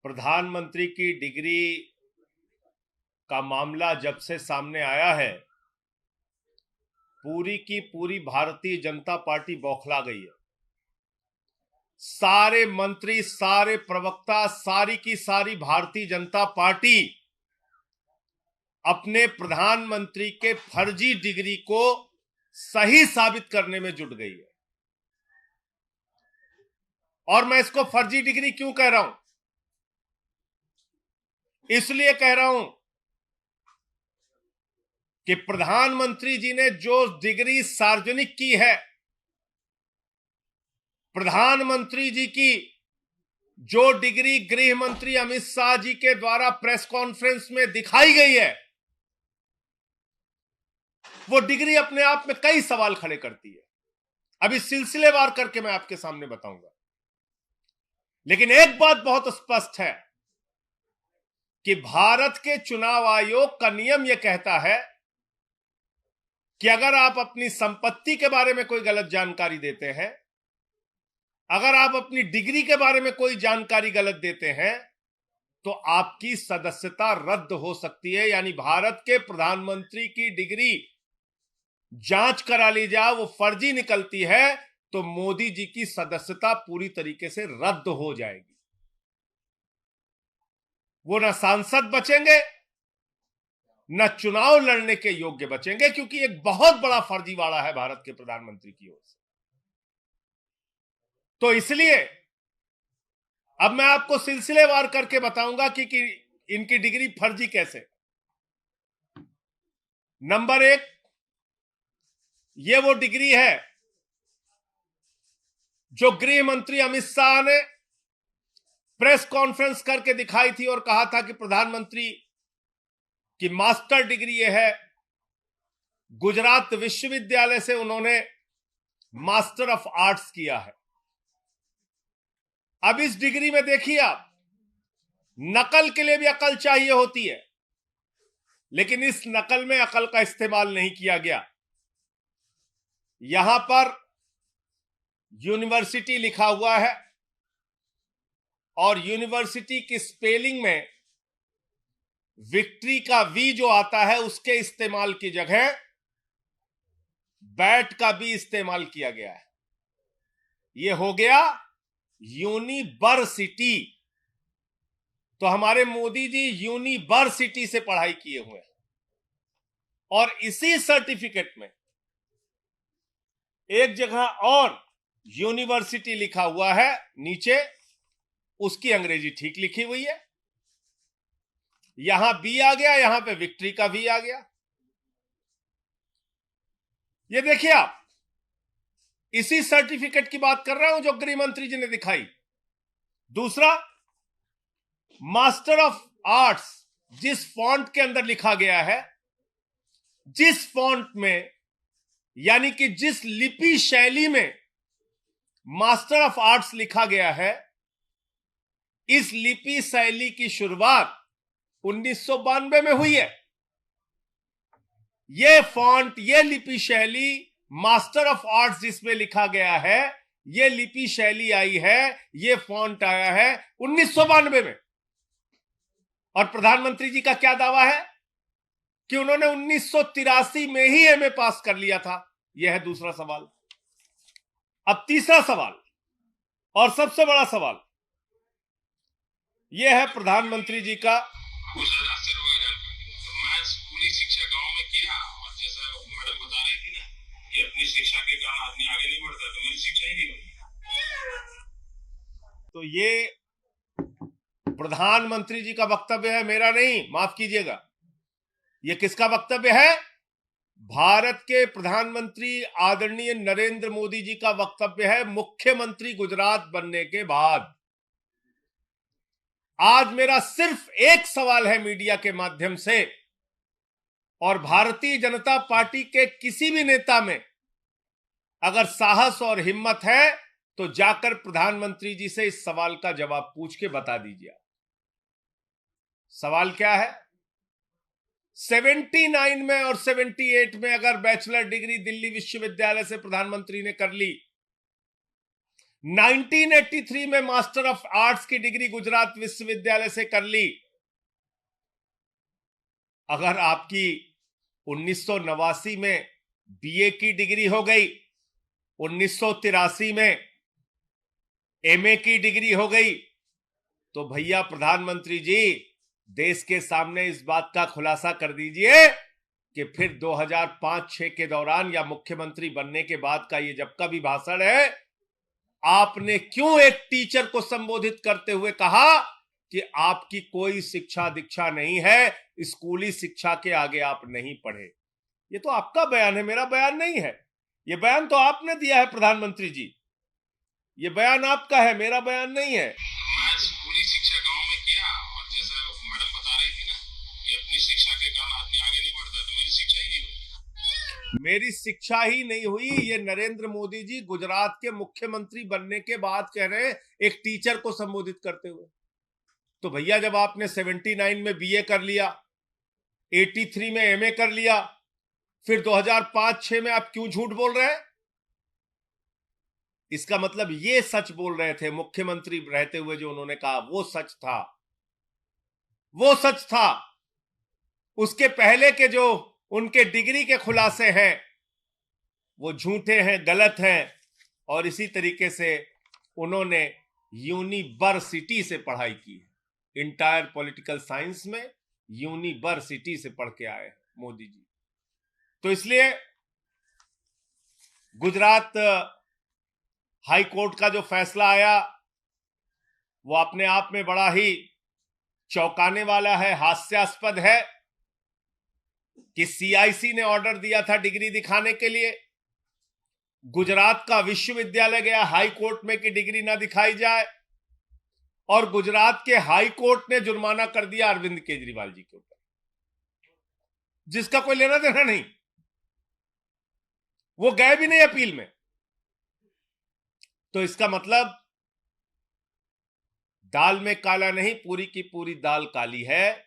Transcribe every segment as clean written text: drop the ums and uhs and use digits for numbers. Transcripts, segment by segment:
प्रधानमंत्री की डिग्री का मामला जब से सामने आया है, पूरी की पूरी भारतीय जनता पार्टी बौखला गई है। सारे मंत्री, सारे प्रवक्ता, सारी की सारी भारतीय जनता पार्टी अपने प्रधानमंत्री के फर्जी डिग्री को सही साबित करने में जुट गई है। और मैं इसको फर्जी डिग्री क्यों कह रहा हूं? इसलिए कह रहा हूं कि प्रधानमंत्री जी ने जो डिग्री सार्वजनिक की है, प्रधानमंत्री जी की जो डिग्री गृह मंत्री अमित शाह जी के द्वारा प्रेस कॉन्फ्रेंस में दिखाई गई है, वो डिग्री अपने आप में कई सवाल खड़े करती है। अभी सिलसिलेवार करके मैं आपके सामने बताऊंगा। लेकिन एक बात बहुत स्पष्ट है कि भारत के चुनाव आयोग का नियम यह कहता है कि अगर आप अपनी संपत्ति के बारे में कोई गलत जानकारी देते हैं, अगर आप अपनी डिग्री के बारे में कोई जानकारी गलत देते हैं, तो आपकी सदस्यता रद्द हो सकती है। यानी भारत के प्रधानमंत्री की डिग्री जांच करा ली जाए, वो फर्जी निकलती है, तो मोदी जी की सदस्यता पूरी तरीके से रद्द हो जाएगी। वो न सांसद बचेंगे, न चुनाव लड़ने के योग्य बचेंगे, क्योंकि एक बहुत बड़ा फर्जीवाड़ा है भारत के प्रधानमंत्री की ओर से। तो इसलिए अब मैं आपको सिलसिलेवार करके बताऊंगा कि इनकी डिग्री फर्जी कैसे। नंबर एक, ये वो डिग्री है जो गृह मंत्री अमित शाह ने प्रेस कॉन्फ्रेंस करके दिखाई थी और कहा था कि प्रधानमंत्री की मास्टर डिग्री ये है। गुजरात विश्वविद्यालय से उन्होंने मास्टर ऑफ आर्ट्स किया है। अब इस डिग्री में देखिए आप, नकल के लिए भी अकल चाहिए होती है, लेकिन इस नकल में अकल का इस्तेमाल नहीं किया गया। यहां पर यूनिवर्सिटी लिखा हुआ है और यूनिवर्सिटी की स्पेलिंग में विक्ट्री का वी जो आता है, उसके इस्तेमाल की जगह बैट का भी इस्तेमाल किया गया है। यह हो गया यूनिवर्सिटी। तो हमारे मोदी जी यूनिवर्सिटी से पढ़ाई किए हुए हैं और इसी सर्टिफिकेट में एक जगह और यूनिवर्सिटी लिखा हुआ है, नीचे उसकी अंग्रेजी ठीक लिखी हुई है। यहां बी आ गया, यहां पे विक्ट्री का वी आ गया। ये देखिए आप, इसी सर्टिफिकेट की बात कर रहा हूं जो गृह मंत्री जी ने दिखाई। दूसरा, मास्टर ऑफ आर्ट्स जिस फॉन्ट के अंदर लिखा गया है, जिस फॉन्ट में, यानी कि जिस लिपि शैली में मास्टर ऑफ आर्ट्स लिखा गया है, इस लिपि शैली की शुरुआत 1992 में हुई है। यह फॉन्ट, यह लिपि शैली, मास्टर ऑफ आर्ट्स जिसमें लिखा गया है, यह लिपि शैली आई है, यह फॉन्ट आया है 1992 में। और प्रधानमंत्री जी का क्या दावा है कि उन्होंने 1983 में ही एमए पास कर लिया था। यह है दूसरा सवाल। अब तीसरा सवाल और सबसे बड़ा सवाल यह है प्रधानमंत्री जी का। मैं स्कूली शिक्षा गांव में किया और जैसा मैडम बता रही थी ना कि अपनी शिक्षा के कारण आदमी आगे नहीं बढ़ता, तो मेरी शिक्षा ही नहीं हुई। तो ये प्रधानमंत्री जी का वक्तव्य है, मेरा नहीं, माफ कीजिएगा। यह किसका वक्तव्य है? भारत के प्रधानमंत्री आदरणीय नरेंद्र मोदी जी का वक्तव्य है, मुख्यमंत्री गुजरात बनने के बाद। आज मेरा सिर्फ एक सवाल है मीडिया के माध्यम से, और भारतीय जनता पार्टी के किसी भी नेता में अगर साहस और हिम्मत है तो जाकर प्रधानमंत्री जी से इस सवाल का जवाब पूछ के बता दीजिए। सवाल क्या है? 79 में और 78 में अगर बैचलर डिग्री दिल्ली विश्वविद्यालय से प्रधानमंत्री ने कर ली, 1983 में मास्टर ऑफ आर्ट्स की डिग्री गुजरात विश्वविद्यालय से कर ली। अगर आपकी 1989 में बीए की डिग्री हो गई, 1983 में एमए की डिग्री हो गई, तो भैया प्रधानमंत्री जी देश के सामने इस बात का खुलासा कर दीजिए कि फिर 2005-6 के दौरान या मुख्यमंत्री बनने के बाद का ये जब का भी भाषण है, आपने क्यों एक टीचर को संबोधित करते हुए कहा कि आपकी कोई शिक्षा दीक्षा नहीं है, स्कूली शिक्षा के आगे आप नहीं पढ़े। ये तो आपका बयान है, मेरा बयान नहीं है। ये बयान तो आपने दिया है प्रधानमंत्री जी, ये बयान आपका है, मेरा बयान नहीं है। मैं स्कूली शिक्षा गांव में किया, और जैसा मैडम बता रही थी ना कि अपनी शिक्षा के कारण आदमी आगे नहीं बढ़ता, तो मेरी शिक्षा ही नहीं हुई। मेरी शिक्षा ही नहीं हुई, ये नरेंद्र मोदी जी गुजरात के मुख्यमंत्री बनने के बाद कह रहे हैं एक टीचर को संबोधित करते हुए। तो भैया जब आपने 79 में बीए कर लिया, 83 में एमए कर लिया, फिर 2005-6 में आप क्यों झूठ बोल रहे हैं? इसका मतलब ये सच बोल रहे थे मुख्यमंत्री रहते हुए, जो उन्होंने कहा वो सच था, वो सच था। उसके पहले के जो उनके डिग्री के खुलासे हैं वो झूठे हैं, गलत हैं। और इसी तरीके से उन्होंने यूनिवर्सिटी से पढ़ाई की है, इंटायर पॉलिटिकल साइंस में यूनिवर्सिटी से पढ़ के आए मोदी जी। तो इसलिए गुजरात हाई कोर्ट का जो फैसला आया वो अपने आप में बड़ा ही चौंकाने वाला है, हास्यास्पद है कि सीआईसी ने ऑर्डर दिया था डिग्री दिखाने के लिए, गुजरात का विश्वविद्यालय गया हाई कोर्ट में कि डिग्री ना दिखाई जाए, और गुजरात के हाई कोर्ट ने जुर्माना कर दिया अरविंद केजरीवाल जी के ऊपर, जिसका कोई लेना देना नहीं। वो गए भी नहीं अपील में। तो इसका मतलब दाल में काला नहीं, पूरी की पूरी दाल काली है।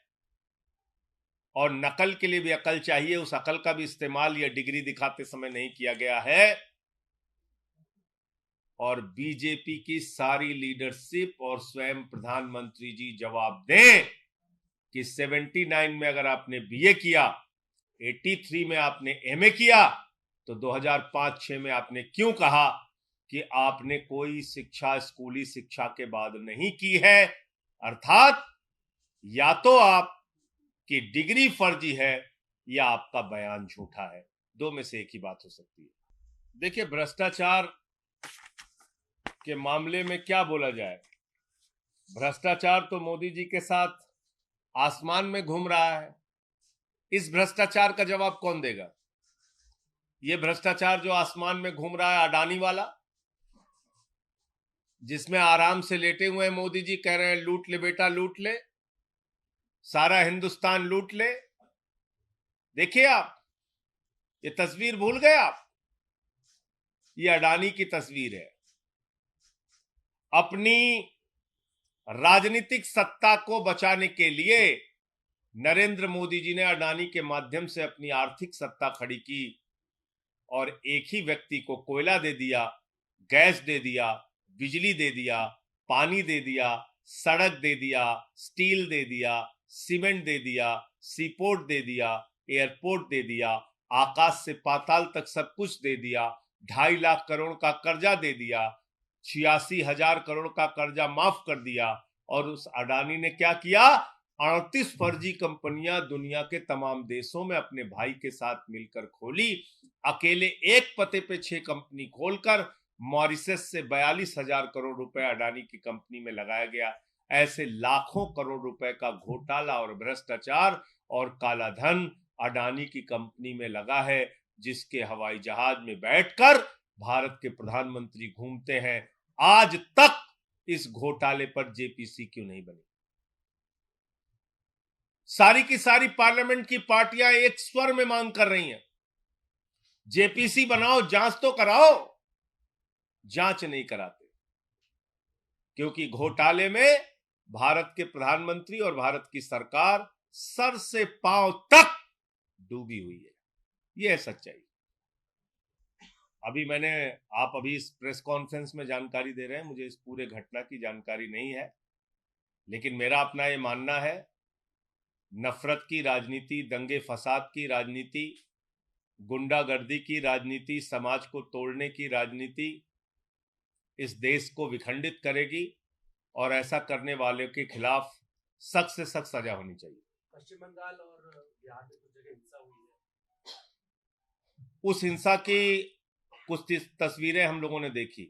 और नकल के लिए भी अकल चाहिए, उस अकल का भी इस्तेमाल यह डिग्री दिखाते समय नहीं किया गया है। और बीजेपी की सारी लीडरशिप और स्वयं प्रधानमंत्री जी जवाब दें कि 79 में अगर आपने बीए किया, 83 में आपने एमए किया, तो 2005-6 में आपने क्यों कहा कि आपने कोई शिक्षा स्कूली शिक्षा के बाद नहीं की है? अर्थात या तो आपकी डिग्री फर्जी है या आपका बयान झूठा है, दो में से एक ही बात हो सकती है। देखिए, भ्रष्टाचार के मामले में क्या बोला जाए? भ्रष्टाचार तो मोदी जी के साथ आसमान में घूम रहा है। इस भ्रष्टाचार का जवाब कौन देगा? ये भ्रष्टाचार जो आसमान में घूम रहा है, अडानी वाला, जिसमें आराम से लेटे हुए हैं मोदी जी, कह रहे हैं लूट ले बेटा लूट ले, सारा हिंदुस्तान लूट ले। देखिए आप, ये तस्वीर भूल गए आप? ये अडानी की तस्वीर है। अपनी राजनीतिक सत्ता को बचाने के लिए नरेंद्र मोदी जी ने अडानी के माध्यम से अपनी आर्थिक सत्ता खड़ी की, और एक ही व्यक्ति को कोयला दे दिया, गैस दे दिया, बिजली दे दिया, पानी दे दिया, सड़क दे दिया, स्टील दे दिया, सीमेंट दे दिया, सीपोर्ट दे दिया, एयरपोर्ट दे दिया, आकाश से पाताल तक सब कुछ दे दिया, 2.5 लाख करोड़ का कर्जा दे दिया, 86,000 करोड़ का कर्जा माफ कर दिया। और उस अडानी ने क्या किया? 38 फर्जी कंपनियां दुनिया के तमाम देशों में अपने भाई के साथ मिलकर खोली। अकेले एक पते पे 6 कंपनी खोलकर मॉरिशस से 42,000 करोड़ रुपए अडानी की कंपनी में लगाया गया। ऐसे लाखों करोड़ रुपए का घोटाला और भ्रष्टाचार और काला धन अडानी की कंपनी में लगा है, जिसके हवाई जहाज में बैठकर भारत के प्रधानमंत्री घूमते हैं। आज तक इस घोटाले पर जेपीसी क्यों नहीं बनी? सारी की सारी पार्लियामेंट की पार्टियां एक स्वर में मांग कर रही हैं, जेपीसी बनाओ, जांच तो कराओ। जांच नहीं कराते, क्योंकि घोटाले में भारत के प्रधानमंत्री और भारत की सरकार सर से पांव तक डूबी हुई है। यह है सच्चाई। आप अभी इस प्रेस कॉन्फ्रेंस में जानकारी दे रहे हैं, मुझे इस पूरे घटना की जानकारी नहीं है, लेकिन मेरा अपना ये मानना है, नफरत की राजनीति, दंगे फसाद की राजनीति, गुंडागर्दी की राजनीति, समाज को तोड़ने की राजनीति इस देश को विखंडित करेगी और ऐसा करने वाले के खिलाफ सख्त से सख्त सजा होनी चाहिए। पश्चिम बंगाल और बिहार में कुछ जगह हिंसा हुई है, उस हिंसा की कुछ तस्वीरें हम लोगों ने देखी।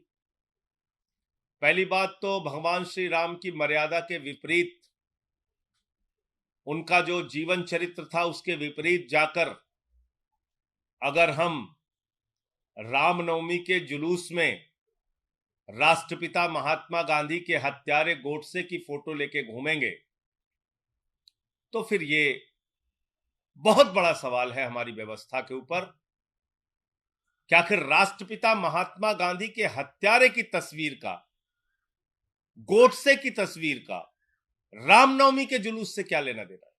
पहली बात तो भगवान श्री राम की मर्यादा के विपरीत, उनका जो जीवन चरित्र था उसके विपरीत जाकर अगर हम रामनवमी के जुलूस में राष्ट्रपिता महात्मा गांधी के हत्यारे गोडसे की फोटो लेके घूमेंगे तो फिर ये बहुत बड़ा सवाल है हमारी व्यवस्था के ऊपर कि आखिर राष्ट्रपिता महात्मा गांधी के हत्यारे की तस्वीर का, गोडसे की तस्वीर का रामनवमी के जुलूस से क्या लेना देना है?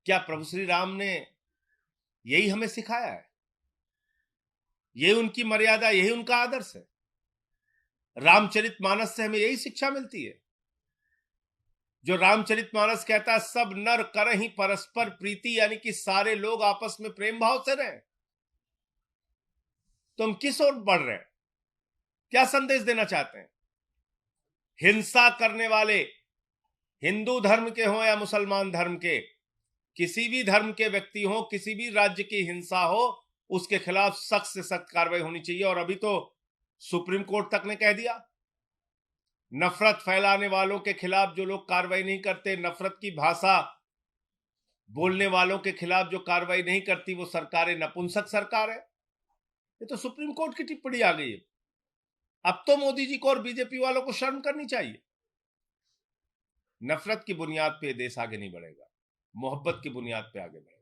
क्या प्रभु श्री राम ने यही हमें सिखाया है? यही उनकी मर्यादा, यही उनका आदर्श है? रामचरितमानस से हमें यही शिक्षा मिलती है जो रामचरितमानस कहता है, सब नर करहि परस्पर प्रीति, यानी कि सारे लोग आपस में प्रेम भाव से रहें। तो हम किस ओर बढ़ रहे हैं? क्या संदेश देना चाहते हैं? हिंसा करने वाले हिंदू धर्म के हों या मुसलमान धर्म के, किसी भी धर्म के व्यक्ति हो, किसी भी राज्य की हिंसा हो, उसके खिलाफ सख्त से सख्त कार्रवाई होनी चाहिए। और अभी तो सुप्रीम कोर्ट तक ने कह दिया, नफरत फैलाने वालों के खिलाफ जो लोग कार्रवाई नहीं करते, नफरत की भाषा बोलने वालों के खिलाफ जो कार्रवाई नहीं करती, वो सरकारें नपुंसक सरकार है। ये तो सुप्रीम कोर्ट की टिप्पणी आ गई है। अब तो मोदी जी को और बीजेपी वालों को शर्म करनी चाहिए। नफरत की बुनियाद पे देश आगे नहीं बढ़ेगा, मोहब्बत की बुनियाद पे आगे बढ़ेगा।